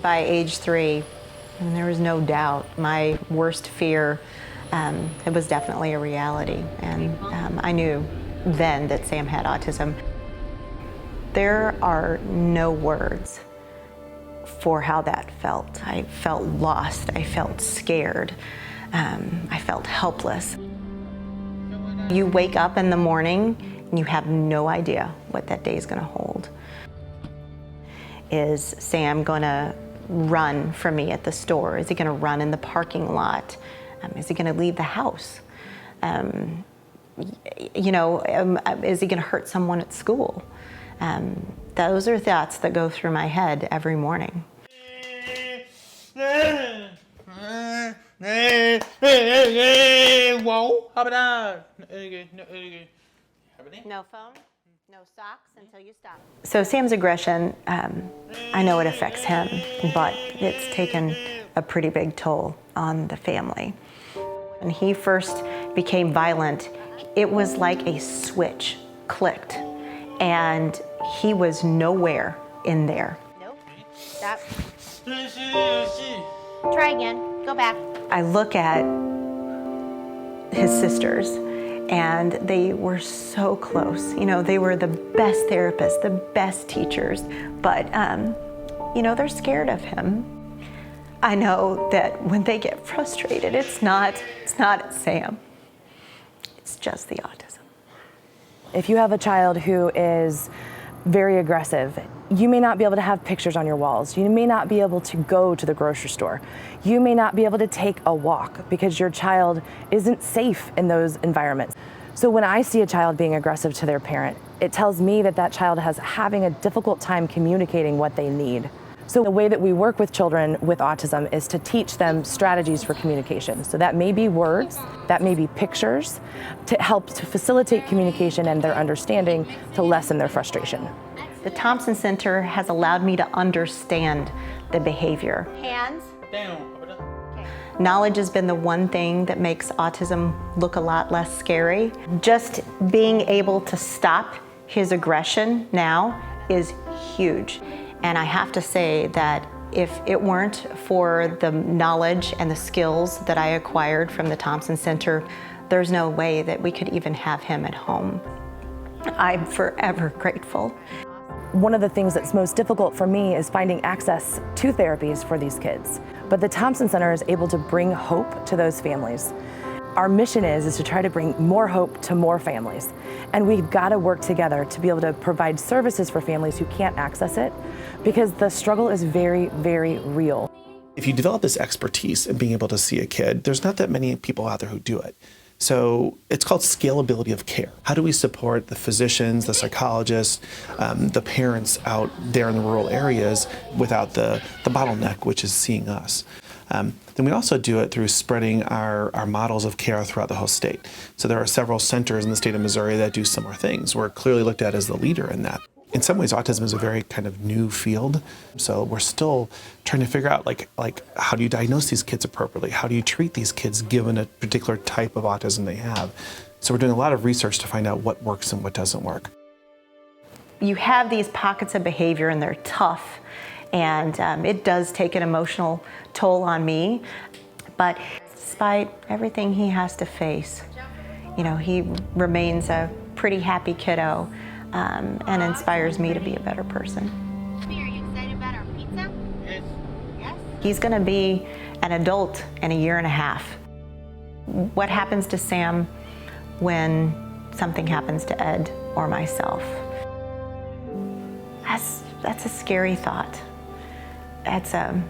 By age 3, and there was no doubt, my worst fear, it was definitely a reality. And I knew then that Sam had autism. There are no words for how that felt. I felt lost, I felt scared, I felt helpless. You wake up in the morning and you have no idea what that day is going to hold. Is Sam going to run from me at the store? Is he going to run in the parking lot? Is he going to leave the house? Is he going to hurt someone at school? Those are thoughts that go through my head every morning. No phone, no socks until you stop. So Sam's aggression, I know it affects him, but it's taken a pretty big toll on the family. When he first became violent, it was like a switch clicked, and he was nowhere in there. Nope. Stop. Try again. Go back. I look at his sisters, and they were so close. You know, they were the best therapists, the best teachers, but they're scared of him. I know that when they get frustrated, it's not at Sam. It's just the autism. If you have a child who is very aggressive, you may not be able to have pictures on your walls. You may not be able to go to the grocery store. You may not be able to take a walk because your child isn't safe in those environments. So when I see a child being aggressive to their parent, it tells me that that child is having a difficult time communicating what they need. So the way that we work with children with autism is to teach them strategies for communication. So that may be words, that may be pictures, to help to facilitate communication and their understanding to lessen their frustration. The Thompson Center has allowed me to understand the behavior. Hands down. Okay. Knowledge has been the one thing that makes autism look a lot less scary. Just being able to stop his aggression now is huge. And I have to say that if it weren't for the knowledge and the skills that I acquired from the Thompson Center, there's no way that we could even have him at home. I'm forever grateful. One of the things that's most difficult for me is finding access to therapies for these kids. But the Thompson Center is able to bring hope to those families. Our mission is to try to bring more hope to more families. And we've got to work together to be able to provide services for families who can't access it, because the struggle is very, very real. If you develop this expertise in being able to see a kid, there's not that many people out there who do it. So it's called scalability of care. How do we support the physicians, the psychologists, the parents out there in the rural areas without the bottleneck, which is seeing us? Then we also do it through spreading our models of care throughout the whole state. So there are several centers in the state of Missouri that do similar things. We're clearly looked at as the leader in that. In some ways, autism is a very kind of new field. So we're still trying to figure out like how do you diagnose these kids appropriately? How do you treat these kids given a particular type of autism they have? So we're doing a lot of research to find out what works and what doesn't work. You have these pockets of behavior and they're tough. And it does take an emotional toll on me, but despite everything he has to face, he remains a pretty happy kiddo and inspires me to be a better person. Are you excited about our pizza? Yes. Yes? He's gonna be an adult in a year and a half. What happens to Sam when something happens to Ed or myself? That's a scary thought. It's a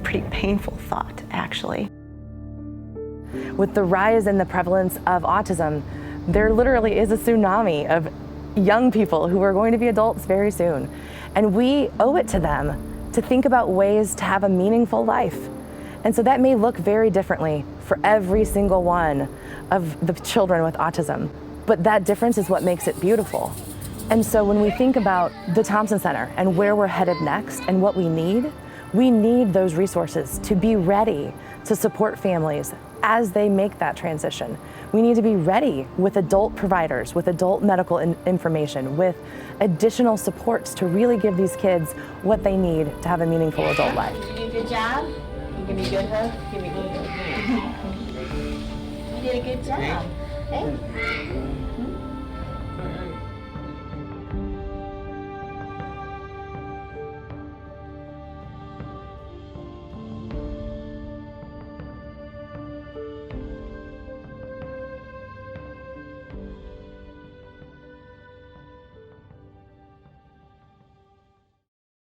pretty painful thought, actually. With the rise in the prevalence of autism, there literally is a tsunami of young people who are going to be adults very soon. And we owe it to them to think about ways to have a meaningful life. And so that may look very differently for every single one of the children with autism. But that difference is what makes it beautiful. And so when we think about the Thompson Center and where we're headed next and what we need those resources to be ready to support families as they make that transition. We need to be ready with adult providers, with adult medical information, with additional supports to really give these kids what they need to have a meaningful adult life. You did a good job. You give me a good hug. Give me a good hug. You did a good job. Hey.